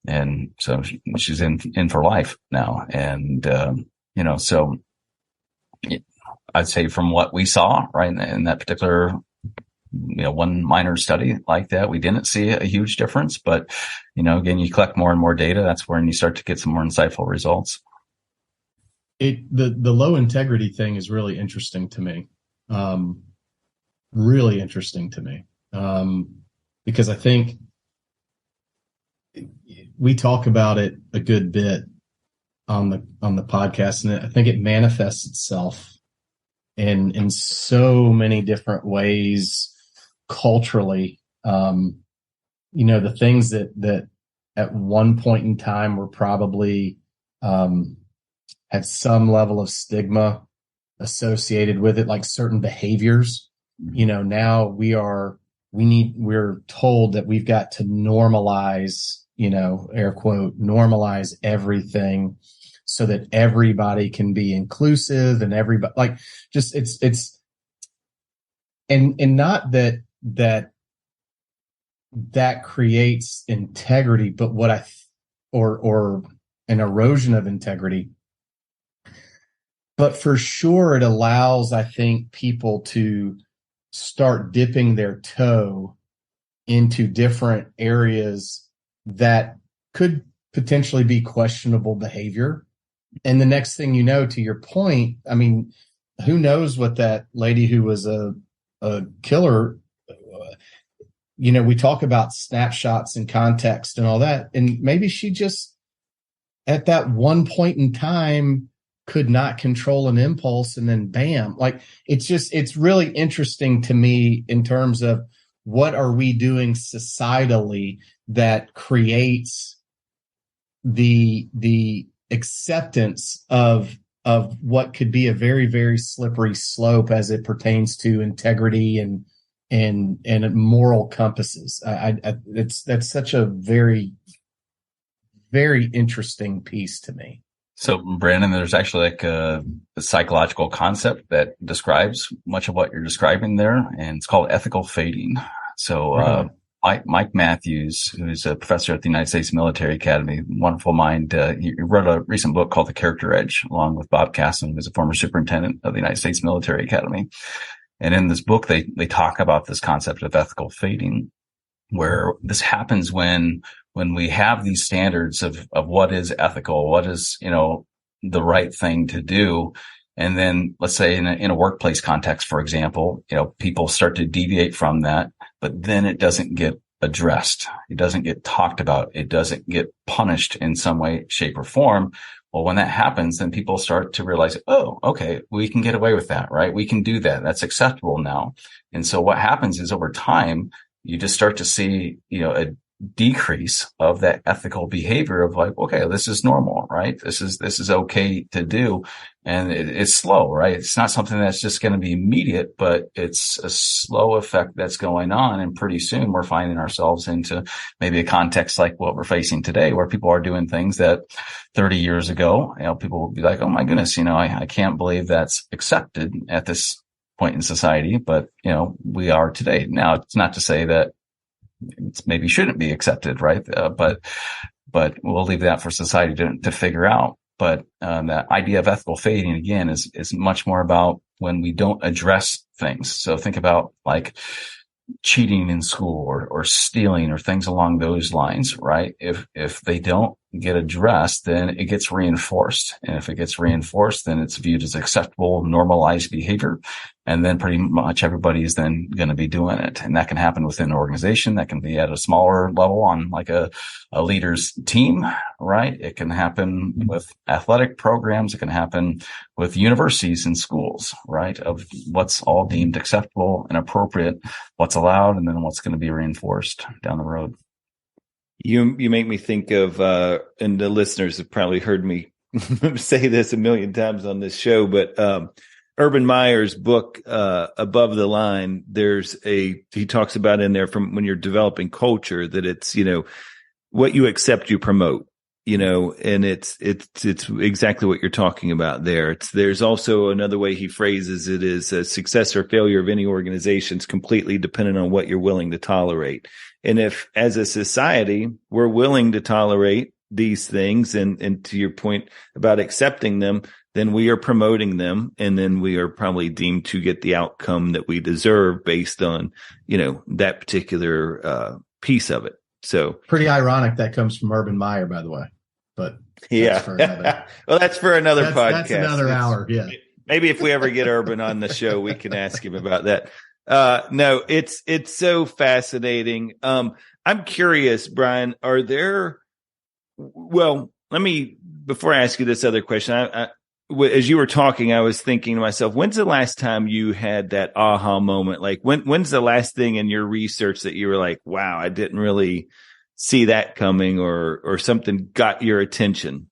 And so she's in for life now. And, so I'd say from what we saw, right, in that particular, one minor study like that, we didn't see a huge difference. But, again, you collect more and more data. That's when you start to get some more insightful results. The low integrity thing is really interesting to me. Really interesting to me. Because I think we talk about it a good bit on the podcast, and I think it manifests itself in so many different ways culturally. The things that at one point in time were probably had some level of stigma associated with it, like certain behaviors. Now we're told that we've got to normalize, air quote, normalize everything so that everybody can be inclusive, and everybody, like, just it's and not that creates integrity, but or an erosion of integrity. But for sure, it allows, I think, people to start dipping their toe into different areas that could potentially be questionable behavior. And the next thing you know, to your point, I mean, who knows what that lady who was a killer, we talk about snapshots and context and all that. And maybe she just, at that one point in time, could not control an impulse, and then bam, like, it's really interesting to me in terms of what are we doing societally that creates the acceptance of what could be a very, very slippery slope as it pertains to integrity and moral compasses. That's such a very, very interesting piece to me. So, Brandon, there's actually like a psychological concept that describes much of what you're describing there, and it's called ethical fading. So, Mike Matthews, who's a professor at the United States Military Academy, wonderful mind, he wrote a recent book called The Character Edge, along with Bob Casson, who's a former superintendent of the United States Military Academy. And in this book, they talk about this concept of ethical fading, where this happens when we have these standards of what is ethical, what is, the right thing to do. And then let's say in a workplace context, for example, people start to deviate from that, but then it doesn't get addressed. It doesn't get talked about. It doesn't get punished in some way, shape, or form. Well, when that happens, then people start to realize, oh, okay, we can get away with that, right? We can do that. That's acceptable now. And so what happens is over time, you just start to see, a decrease of that ethical behavior of like, okay, this is normal, right? This is okay to do. And it's slow, right? It's not something that's just going to be immediate, but it's a slow effect that's going on. And pretty soon we're finding ourselves into maybe a context like what we're facing today, where people are doing things that 30 years ago, people will be like, oh my goodness, I can't believe that's accepted at this point in society, but we are today. Now, it's not to say that it maybe shouldn't be accepted, right? But we'll leave that for society to figure out. But that idea of ethical fading, again, is much more about when we don't address things. So think about like cheating in school or stealing or things along those lines, right? If they don't get addressed, then it gets reinforced. And if it gets reinforced, then it's viewed as acceptable, normalized behavior. And then pretty much everybody is then going to be doing it. And that can happen within an organization. That can be at a smaller level on like a leader's team, right? It can happen with athletic programs. It can happen with universities and schools, right? Of what's all deemed acceptable and appropriate, what's allowed, and then what's going to be reinforced down the road. You make me think of, and the listeners have probably heard me say this a million times on this show, but Urban Meyer's book, Above the Line, he talks about in there from when you're developing culture that it's, what you accept, you promote, and it's exactly what you're talking about there. There's also another way he phrases it is a success or failure of any organization is completely dependent on what you're willing to tolerate. And if as a society, we're willing to tolerate these things and to your point about accepting them, then we are promoting them, and then we are probably deemed to get the outcome that we deserve based on, that particular piece of it. So pretty ironic that comes from Urban Meyer, by the way. But yeah, well, that's for another podcast. That's another hour. Yeah, maybe if we ever get Urban on the show, we can ask him about that. No, it's so fascinating. I'm curious, Brian, let me, before I ask you this other question, as you were talking, I was thinking to myself, when's the last time you had that aha moment? Like when's the last thing in your research that you were like, wow, I didn't really see that coming, or something got your attention?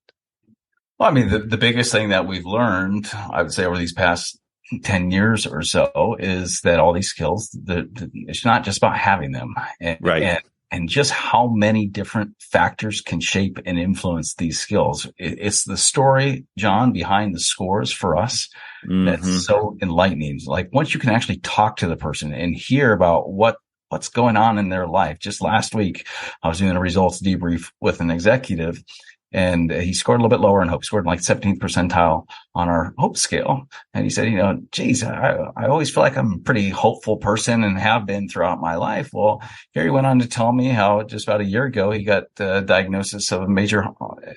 Well, I mean, the biggest thing that we've learned, I would say, over these past 10 years or so is that all these skills, it's not just about having them. Right. And just how many different factors can shape and influence these skills. It's the story, John, behind the scores for us that's so enlightening. Like once you can actually talk to the person and hear about what's going on in their life. Just last week, I was doing a results debrief with an executive, and he scored a little bit lower in hope, scored like 17th percentile on our hope scale. And he said, geez, I always feel like I'm a pretty hopeful person and have been throughout my life. Well, here he went on to tell me how just about a year ago, he got a diagnosis of a major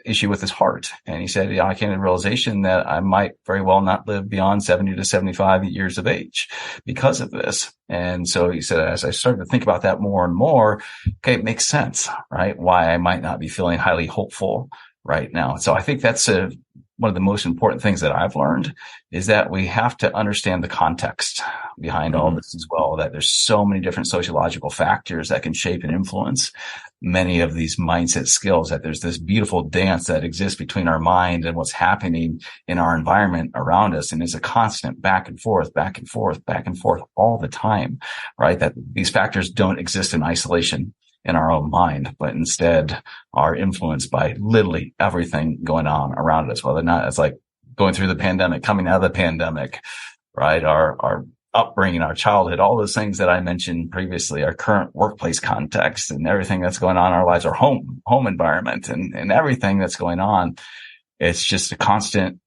issue with his heart. And he said, I came to the realization that I might very well not live beyond 70 to 75 years of age because of this. And so he said, as I started to think about that more and more, okay, it makes sense, right? Why I might not be feeling highly hopeful right now. So I think that's one of the most important things that I've learned is that we have to understand the context behind all this as well, that there's so many different sociological factors that can shape and influence many of these mindset skills, that there's this beautiful dance that exists between our mind and what's happening in our environment around us. And it's a constant back and forth, back and forth, back and forth all the time, right? That these factors don't exist in isolation in our own mind, but instead are influenced by literally everything going on around us, whether or not it's like going through the pandemic, coming out of the pandemic, right? Our upbringing, our childhood, all those things that I mentioned previously, our current workplace context and everything that's going on in our lives, our home environment and everything that's going on. It's just a constant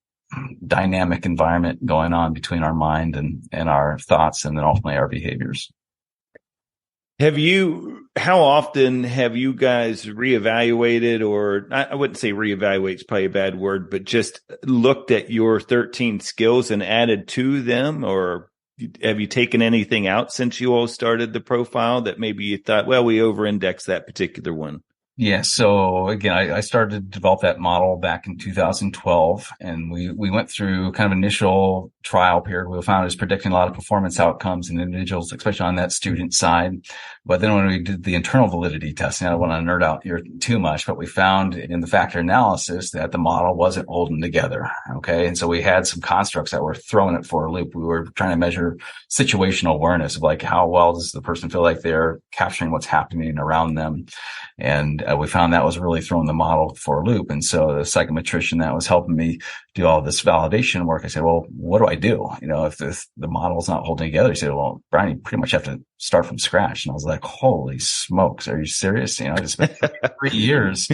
dynamic environment going on between our mind and our thoughts and then ultimately our behaviors. How often have you guys reevaluated, or I wouldn't say reevaluate, it's probably a bad word, but just looked at your 13 skills and added to them? Or have you taken anything out since you all started the profile that maybe you thought, well, we over-indexed that particular one? Yeah. So again, I started to develop that model back in 2012, and we went through kind of initial trial period. We found it was predicting a lot of performance outcomes in individuals, especially on that student side. But then when we did the internal validity testing, I don't want to nerd out here too much, but we found in the factor analysis that the model wasn't holding together. Okay. And so we had some constructs that were throwing it for a loop. We were trying to measure situational awareness of like, how well does the person feel like they're capturing what's happening around them? And we found that was really throwing the model for a loop. And so the psychometrician that was helping me do all this validation work, I said, well, what do I do? If the model's not holding together, he said, well, Brian, you pretty much have to start from scratch. And I was like, holy smokes, are you serious? I just spent 3 years.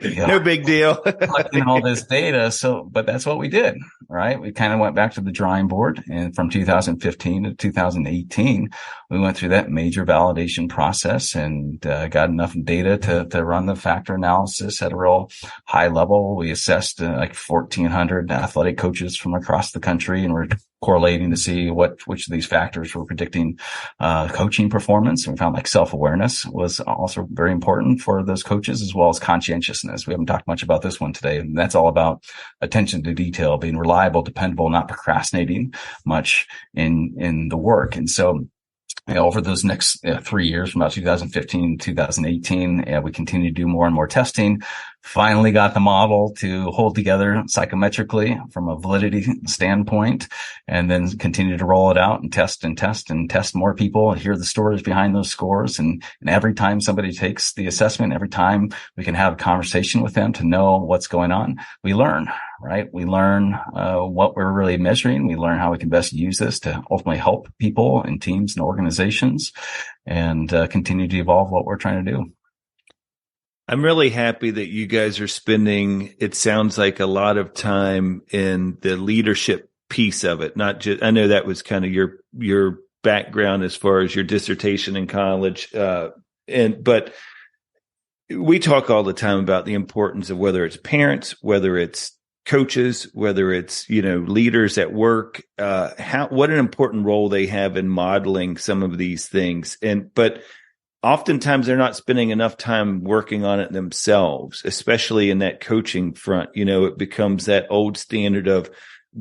No big deal. Collecting all this data. But that's what we did, right? We kind of went back to the drawing board, and from 2015 to 2018, we went through that major validation process and got enough data to run the factor analysis at a real high level. We assessed like 1,400 athletic coaches from across the country, and we're correlating to see which of these factors were predicting coaching performance. And we found like self-awareness was also very important for those coaches, as well as conscientiousness. We haven't talked much about this one today, and that's all about attention to detail, being reliable, dependable, not procrastinating much in the work. And so over those next 3 years, from about 2015 to 2018, we continued to do more and more testing. Finally got the model to hold together psychometrically from a validity standpoint, and then continue to roll it out and test more people and hear the stories behind those scores. And every time somebody takes the assessment, every time we can have a conversation with them to know what's going on, we learn, right? We learn what we're really measuring. We learn how we can best use this to ultimately help people and teams and organizations, and continue to evolve what we're trying to do. I'm really happy that you guys are spending, it sounds like, a lot of time in the leadership piece of it. Not just, I know that was kind of your background as far as your dissertation in college. But we talk all the time about the importance of whether it's parents, whether it's coaches, whether it's, leaders at work, what an important role they have in modeling some of these things. But oftentimes they're not spending enough time working on it themselves, especially in that coaching front. It becomes that old standard of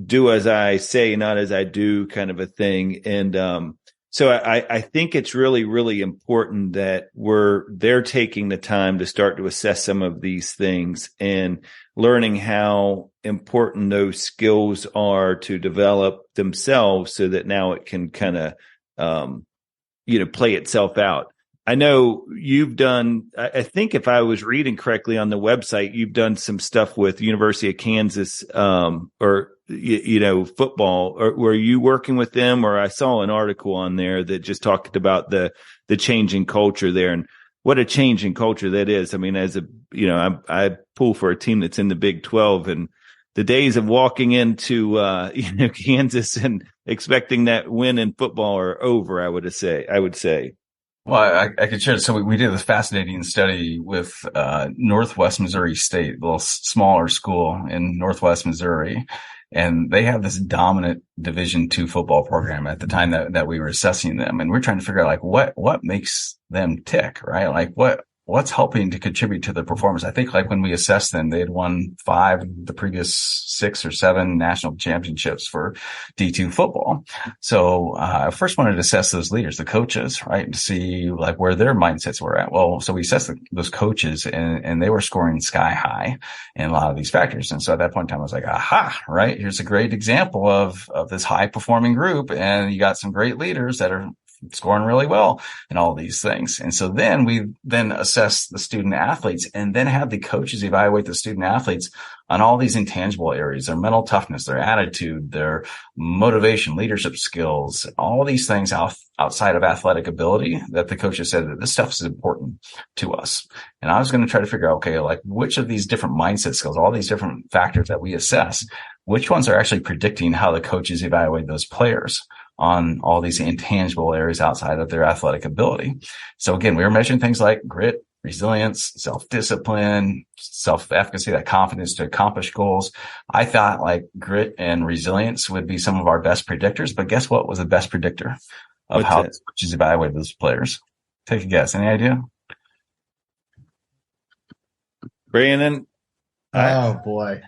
do as I say, not as I do kind of a thing. And so I think it's really, really important that they're taking the time to start to assess some of these things and learning how important those skills are to develop themselves so that now it can kind of, play itself out. I know you've done, I think if I was reading correctly on the website, you've done some stuff with University of Kansas, football. Or were you working with them? Or I saw an article on there that just talked about the changing culture there, and what a changing culture that is. I mean, I pull for a team that's in the Big 12, and the days of walking into, Kansas and expecting that win in football are over, I would say. Well, I could share. So we did this fascinating study with Northwest Missouri State, a little smaller school in Northwest Missouri. And they have this dominant Division II football program at the time that we were assessing them. And we're trying to figure out what makes them tick, right? Like what's helping to contribute to the performance. I think when we assessed them, they had won 5 of the previous 6 or 7 national championships for D2 football. So I first wanted to assess those leaders, the coaches, right, to see where their mindsets were at. Well, so we assessed those coaches, and they were scoring sky high in a lot of these factors. And so at that point in time, I was like, aha, right, here's a great example of this high performing group, and you got some great leaders that are scoring really well and all these things. And so then we assess the student athletes, and then have the coaches evaluate the student athletes on all these intangible areas, their mental toughness, their attitude, their motivation, leadership skills, all these things outside of athletic ability that the coaches said that this stuff is important to us. And I was going to try to figure out, okay, which of these different mindset skills, all these different factors that we assess, which ones are actually predicting how the coaches evaluate those players on all these intangible areas outside of their athletic ability. So again, we were measuring things like grit, resilience, self-discipline, self-efficacy, that confidence to accomplish goals. I thought grit and resilience would be some of our best predictors, but guess what was the best predictor of how coaches evaluate those players? Take a guess. Any idea? Brandon? Oh boy.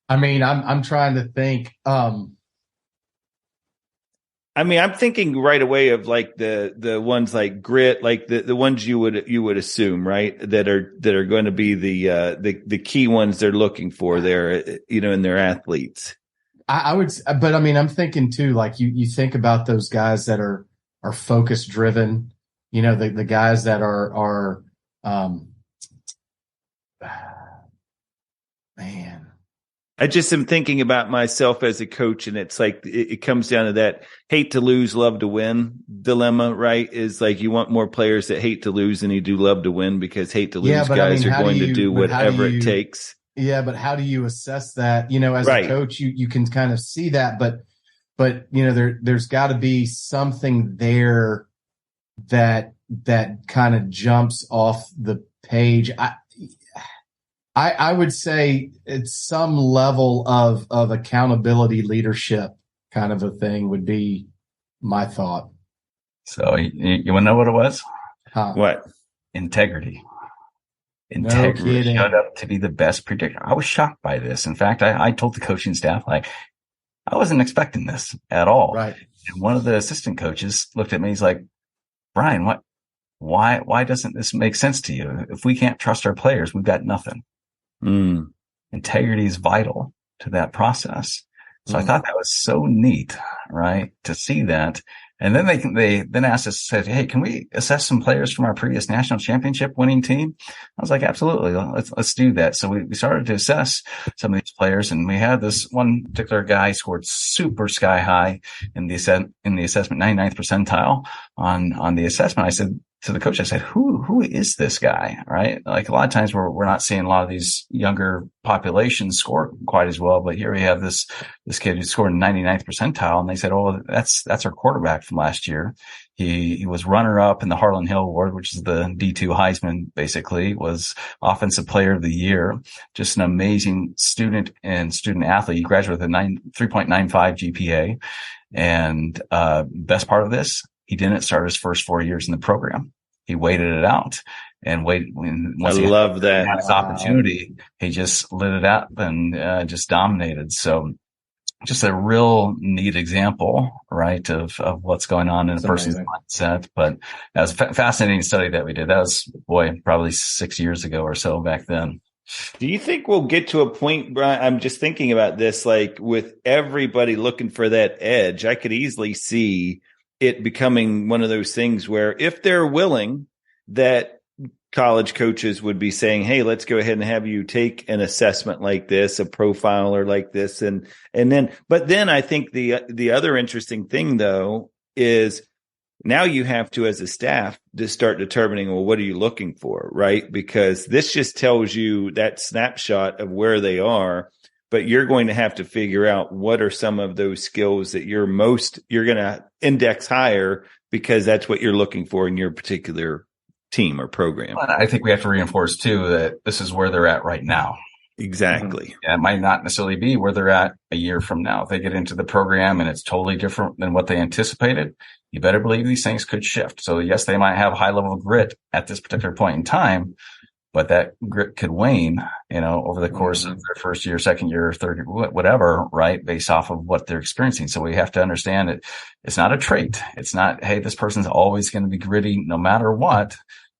I mean, I'm trying to think, I'm thinking right away of the ones like grit, the ones you would assume, right, that are going to be the key ones they're looking for there, in their athletes. I would, but I'm thinking too, you think about those guys that are focus driven, the guys that are man. I just am thinking about myself as a coach, and it's it comes down to that hate to lose, love to win dilemma, right? Is you want more players that hate to lose than you do love to win, because hate to lose guys are going to do whatever it takes. Yeah, but how do you assess that? As a coach, you can kind of see that, but there's got to be something there that kind of jumps off the page. I would say it's some level of accountability, leadership kind of a thing would be my thought. So you want to know what it was? Huh. What? Integrity. Integrity showed up to be the best predictor. I was shocked by this. In fact, I told the coaching staff, I wasn't expecting this at all. Right. And one of the assistant coaches looked at me. He's like, Brian, why doesn't this make sense to you? If we can't trust our players, we've got nothing. Integrity is vital to that process. So I thought that was so neat, right, to see that. And then they asked us, said, hey, can we assess some players from our previous national championship winning team? I was like, absolutely. Let's do that. So we started to assess some of these players, and we had this one particular guy scored super sky high in the assessment, 99th percentile on the assessment. I said to the coach, I said, who is this guy? Right? A lot of times we're not seeing a lot of these younger populations score quite as well, but here we have this kid who scored in 99th percentile, and they said, oh, that's our quarterback from last year. He was runner up in the Harlan Hill Award, which is the D2 Heisman, basically, was offensive player of the year. Just an amazing student and student athlete. He graduated with a 3.95 GPA. And, best part of this, he didn't start his first 4 years in the program. he waited it out and once I love that. Had his opportunity, he just lit it up and just dominated. So just a real neat example, right, of what's going on in a person's mindset. But that was a fascinating study that we did. That was, probably 6 years ago or so back then. Do you think we'll get to a point, Brian? I'm just thinking about this, like with everybody looking for that edge, I could easily see it becoming one of those things where if they're willing, that college coaches would be saying, hey, let's go ahead and have you take an assessment like this, a profiler like this. But then I think the other interesting thing though, is now you have to, as a staff, to start determining, well, what are you looking for? Right. Because this just tells you that snapshot of where they are, but you're going to have to figure out what are some of those skills that you're going to index higher because that's what you're looking for in your particular team or program. I think we have to reinforce too that this is where they're at right now. Exactly. Yeah, it might not necessarily be where they're at a year from now. If they get into the program and it's totally different than what they anticipated, you better believe these things could shift. So yes, they might have high level of grit at this particular point in time, but that grit could wane, over the course of their first year, second year, third year, whatever, right? Based off of what they're experiencing. So we have to understand it. It's not a trait. It's not, hey, this person's always going to be gritty no matter what.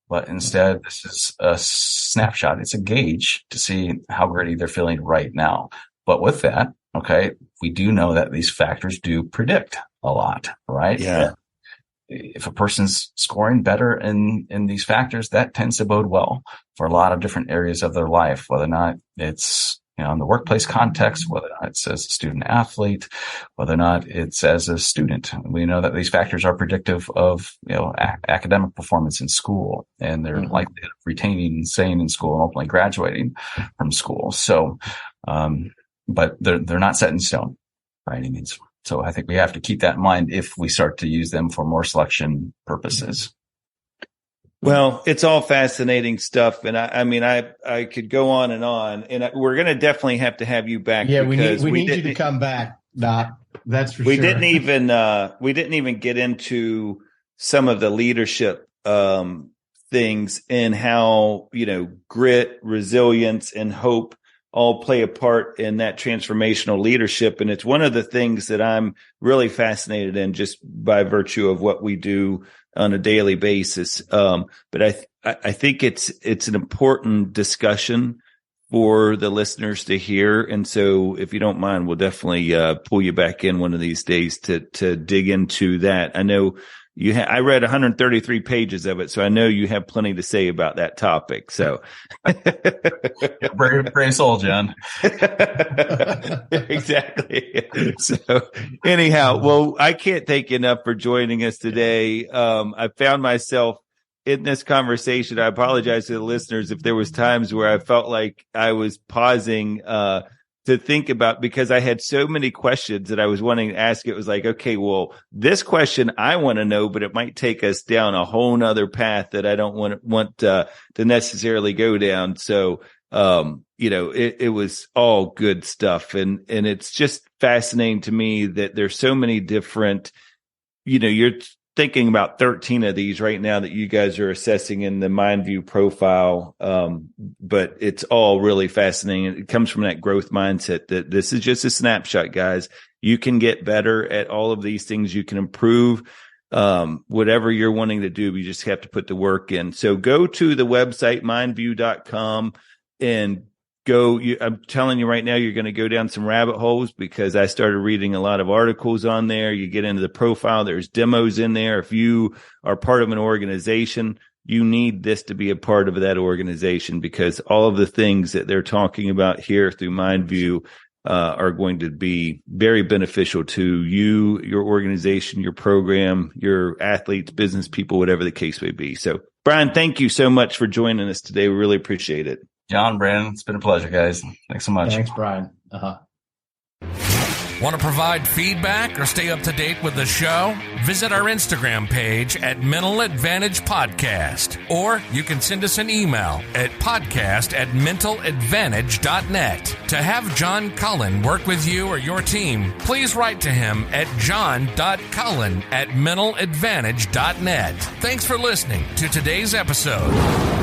But instead, this is a snapshot. It's a gauge to see how gritty they're feeling right now. But with that, okay, we do know that these factors do predict a lot, right? Yeah. If a person's scoring better in these factors, that tends to bode well for a lot of different areas of their life, whether or not it's in the workplace context, whether or not it's as a student athlete, whether or not it's as a student. We know that these factors are predictive of, academic performance in school and their likelihood of retaining and staying in school and ultimately graduating from school. So, but they're not set in stone by any means. So I think we have to keep that in mind if we start to use them for more selection purposes. Well, it's all fascinating stuff. And I could go on. And we're going to definitely have to have you back. Yeah, we need you to come back, Doc. That's for sure. We didn't even get into some of the leadership, things and how, grit, resilience, and hope all play a part in that transformational leadership. And it's one of the things that I'm really fascinated in just by virtue of what we do on a daily basis. But I think it's an important discussion for the listeners to hear. And so if you don't mind, we'll definitely pull you back in one of these days to dig into that. I know I read 133 pages of it, so I know you have plenty to say about that topic. So brave soul, John. Exactly. So anyhow, well, I can't thank you enough for joining us today. I found myself in this conversation. I apologize to the listeners if there was times where I felt like I was pausing to think about, because I had so many questions that I was wanting to ask. It was like, okay, well, this question I want to know, but it might take us down a whole nother path that I don't want to necessarily go down. So, it was all good stuff. And it's just fascinating to me that there's so many different, you're thinking about 13 of these right now that you guys are assessing in the MindVue profile. But it's all really fascinating. It comes from that growth mindset that this is just a snapshot, guys. You can get better at all of these things. You can improve, whatever you're wanting to do. You just have to put the work in. So go to the website, mindvue.com, and I'm telling you right now, you're going to go down some rabbit holes, because I started reading a lot of articles on there. You get into the profile, there's demos in there. If you are part of an organization, you need this to be a part of that organization, because all of the things that they're talking about here through MindVue are going to be very beneficial to you, your organization, your program, your athletes, business people, whatever the case may be. So, Brian, thank you so much for joining us today. We really appreciate it. John, Brandon, it's been a pleasure, guys. Thanks so much. Thanks, Brian. Want to provide feedback or stay up to date with the show? Visit our Instagram page at Mental Advantage Podcast, or you can send us an email at podcast@mentaladvantage.net. To have John Cullen work with you or your team, please write to him at john.cullen@mentaladvantage.net. Thanks for listening to today's episode.